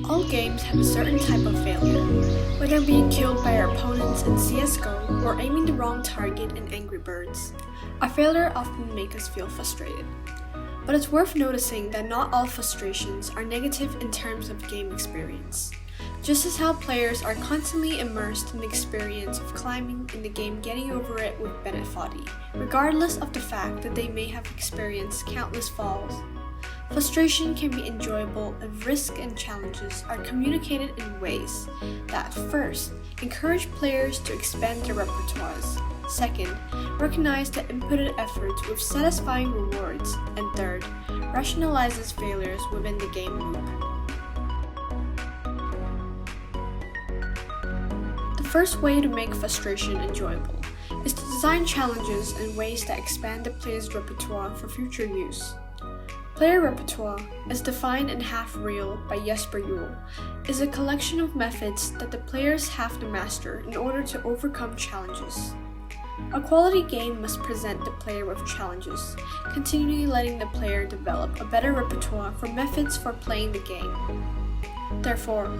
All games have a certain type of failure, whether being killed by our opponents in CSGO or aiming the wrong target in Angry Birds. A failure often makes us feel frustrated. But it's worth noticing that not all frustrations are negative in terms of game experience. Just as how players are constantly immersed in the experience of climbing in the game getting over it with Bennett Foddy, regardless of the fact that they may have experienced countless falls. Frustration can be enjoyable if risks and challenges are communicated in ways that, first, encourage players to expand their repertoires, second, recognize the inputted efforts with satisfying rewards, and third, rationalizes failures within the game loop. The first way to make frustration enjoyable is to design challenges in ways that expand the player's repertoire for future use. Player repertoire, as defined in Half Real by Jesper Juhl, is a collection of methods that the players have to master in order to overcome challenges. A quality game must present the player with challenges, continually letting the player develop a better repertoire for methods for playing the game. Therefore,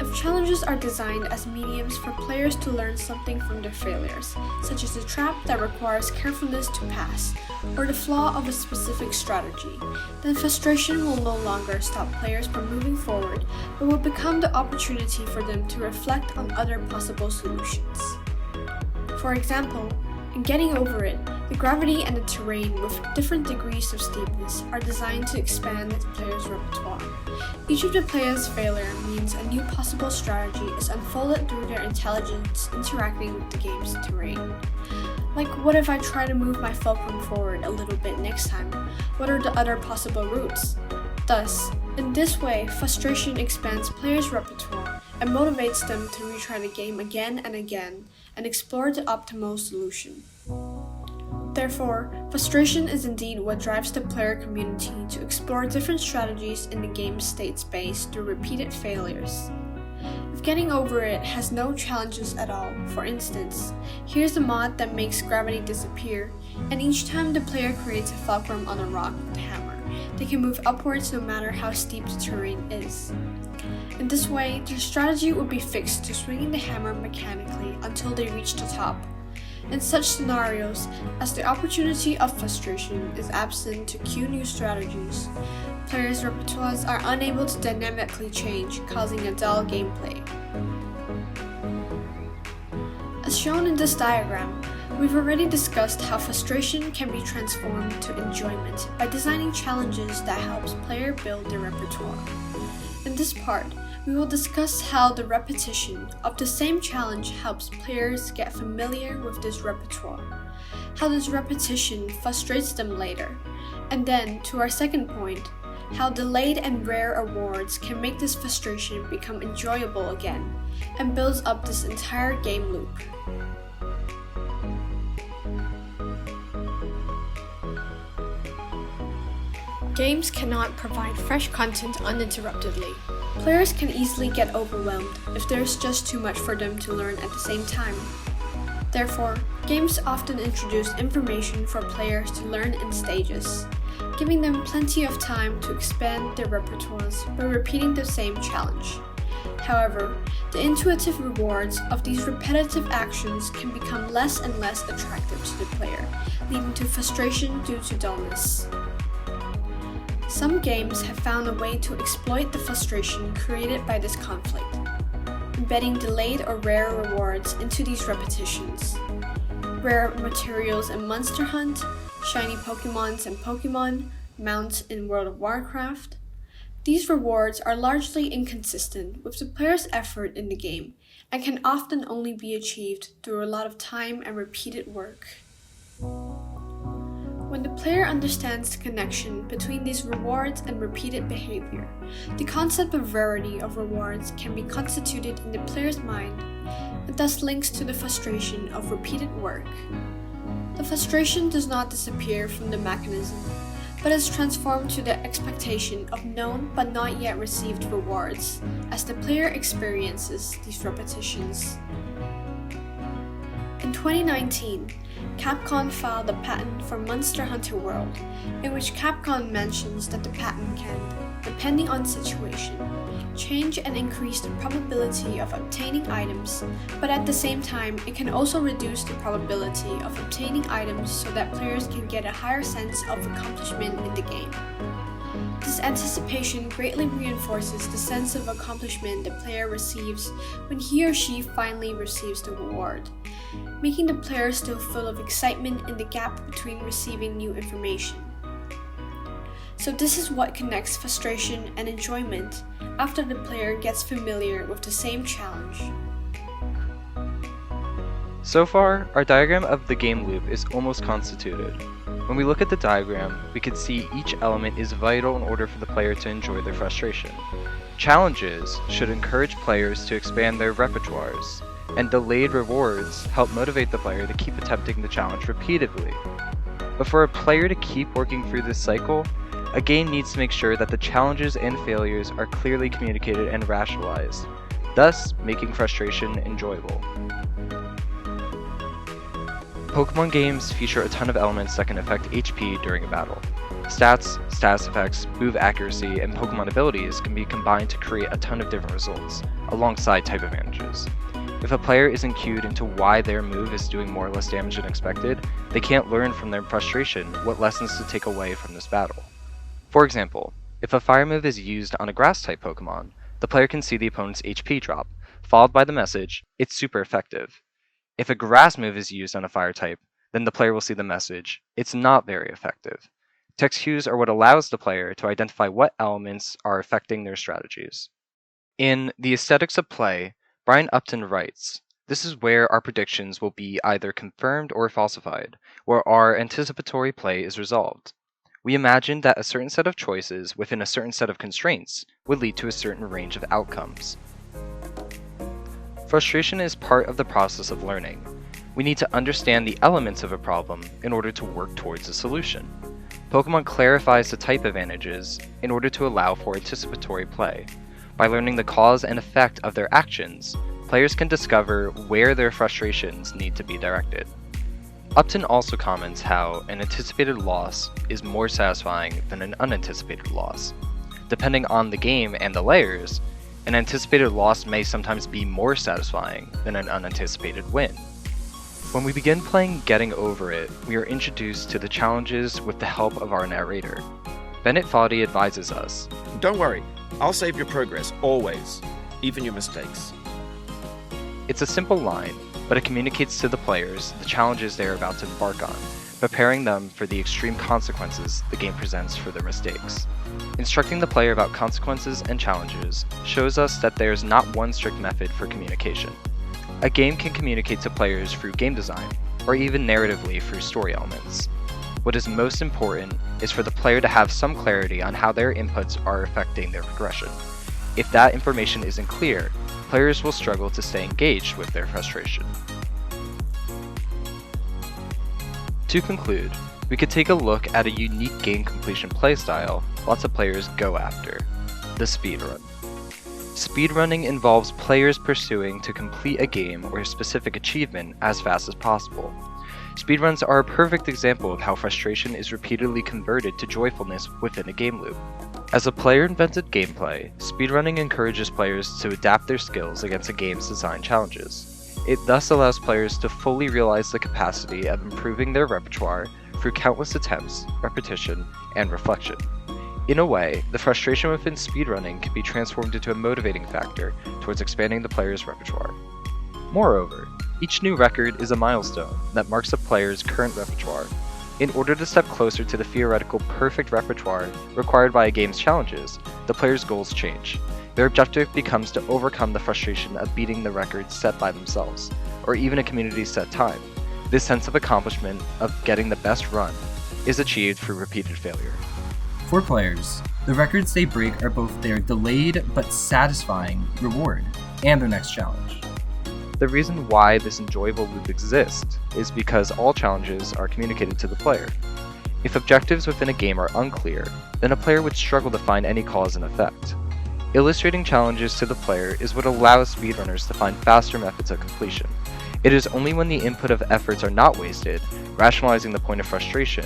if challenges are designed as mediums for players to learn something from their failures, such as a trap that requires carefulness to pass, or the flaw of a specific strategy, then frustration will no longer stop players from moving forward, but will become the opportunity for them to reflect on other possible solutions. For example, in Getting Over It, the gravity and the terrain with different degrees of steepness are designed to expand the player's repertoire. Each of the player's failure means a new possible strategy is unfolded through their intelligence interacting with the game's terrain. Like, what if I try to move my fulcrum forward a little bit next time? What are the other possible routes? Thus, in this way, frustration expands players' repertoire and motivates them to retry the game again and again and explore the optimal solution. Therefore, frustration is indeed what drives the player community to explore different strategies in the game's state space through repeated failures. If Getting Over It has no challenges at all, for instance, here's a mod that makes gravity disappear, and each time the player creates a fulcrum on a rock with the hammer, they can move upwards no matter how steep the terrain is. In this way, their strategy would be fixed to swinging the hammer mechanically until they reach the top. In such scenarios, as the opportunity of frustration is absent to cue new strategies, players' repertoires are unable to dynamically change, causing a dull gameplay. As shown in this diagram, we've already discussed how frustration can be transformed to enjoyment by designing challenges that helps player build their repertoire. In this part, we will discuss how the repetition of the same challenge helps players get familiar with this repertoire, how this repetition frustrates them later, and then, to our second point, how delayed and rare awards can make this frustration become enjoyable again, and builds up this entire game loop. Games cannot provide fresh content uninterruptedly. Players can easily get overwhelmed if there's just too much for them to learn at the same time. Therefore, games often introduce information for players to learn in stages, giving them plenty of time to expand their repertoires by repeating the same challenge. However, the intuitive rewards of these repetitive actions can become less and less attractive to the player, leading to frustration due to dullness. Some games have found a way to exploit the frustration created by this conflict, embedding delayed or rare rewards into these repetitions. Rare materials in Monster Hunt, shiny Pokemons in Pokemon, mounts in World of Warcraft. These rewards are largely inconsistent with the player's effort in the game and can often only be achieved through a lot of time and repeated work. When the player understands the connection between these rewards and repeated behavior, the concept of rarity of rewards can be constituted in the player's mind and thus links to the frustration of repeated work. The frustration does not disappear from the mechanism, but is transformed to the expectation of known but not yet received rewards as the player experiences these repetitions. In 2019, Capcom filed a patent for Monster Hunter World, in which Capcom mentions that the patent can, depending on situation, change and increase the probability of obtaining items, but at the same time, it can also reduce the probability of obtaining items so that players can get a higher sense of accomplishment in the game. This anticipation greatly reinforces the sense of accomplishment the player receives when he or she finally receives the reward, making the player still full of excitement in the gap between receiving new information. So this is what connects frustration and enjoyment after the player gets familiar with the same challenge. So far, our diagram of the game loop is almost constituted. When we look at the diagram, we can see each element is vital in order for the player to enjoy their frustration. Challenges should encourage players to expand their repertoires, and delayed rewards help motivate the player to keep attempting the challenge repeatedly. But for a player to keep working through this cycle, a game needs to make sure that the challenges and failures are clearly communicated and rationalized, thus making frustration enjoyable. Pokemon games feature a ton of elements that can affect HP during a battle. Stats, status effects, move accuracy, and Pokemon abilities can be combined to create a ton of different results, alongside type advantages. If a player isn't cued into why their move is doing more or less damage than expected, they can't learn from their frustration what lessons to take away from this battle. For example, if a fire move is used on a grass-type Pokemon, the player can see the opponent's HP drop, followed by the message, "It's super effective." If a grass move is used on a fire type, then the player will see the message, "It's not very effective." Text cues are what allows the player to identify what elements are affecting their strategies. In The Aesthetics of Play, Brian Upton writes, "This is where our predictions will be either confirmed or falsified, where our anticipatory play is resolved. We imagined that a certain set of choices within a certain set of constraints would lead to a certain range of outcomes." Frustration is part of the process of learning. We need to understand the elements of a problem in order to work towards a solution. Pokemon clarifies the type advantages in order to allow for anticipatory play. By learning the cause and effect of their actions, players can discover where their frustrations need to be directed. Upton also comments how an anticipated loss is more satisfying than an unanticipated loss. Depending on the game and the layers, an anticipated loss may sometimes be more satisfying than an unanticipated win. When we begin playing Getting Over It, we are introduced to the challenges with the help of our narrator. Bennett Foddy advises us, "Don't worry, I'll save your progress, always, even your mistakes." It's a simple line, but it communicates to the players the challenges they are about to embark on, preparing them for the extreme consequences the game presents for their mistakes. Instructing the player about consequences and challenges shows us that there is not one strict method for communication. A game can communicate to players through game design, or even narratively through story elements. What is most important is for the player to have some clarity on how their inputs are affecting their progression. If that information isn't clear, players will struggle to stay engaged with their frustration. To conclude, we could take a look at a unique game completion playstyle lots of players go after: the speedrun. Speedrunning involves players pursuing to complete a game or a specific achievement as fast as possible. Speedruns are a perfect example of how frustration is repeatedly converted to joyfulness within a game loop. As a player-invented gameplay, speedrunning encourages players to adapt their skills against a game's design challenges. It thus allows players to fully realize the capacity of improving their repertoire through countless attempts, repetition, and reflection. In a way, the frustration within speedrunning can be transformed into a motivating factor towards expanding the player's repertoire. Moreover, each new record is a milestone that marks a player's current repertoire. In order to step closer to the theoretical perfect repertoire required by a game's challenges, the player's goals change. Their objective becomes to overcome the frustration of beating the records set by themselves, or even a community set time. This sense of accomplishment of getting the best run is achieved through repeated failure. For players, the records they break are both their delayed but satisfying reward and their next challenge. The reason why this enjoyable loop exists is because all challenges are communicated to the player. If objectives within a game are unclear, then a player would struggle to find any cause and effect. Illustrating challenges to the player is what allows speedrunners to find faster methods of completion. It is only when the input of efforts are not wasted, rationalizing the point of frustration,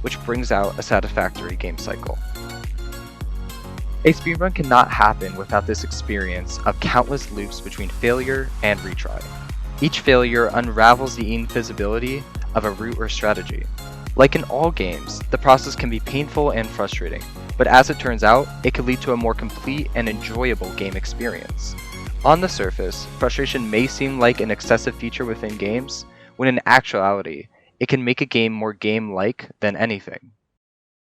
which brings out a satisfactory game cycle. A speedrun cannot happen without this experience of countless loops between failure and retry. Each failure unravels the infeasibility of a route or strategy. Like in all games, the process can be painful and frustrating, but as it turns out, it could lead to a more complete and enjoyable game experience. On the surface, frustration may seem like an excessive feature within games, when in actuality, it can make a game more game-like than anything.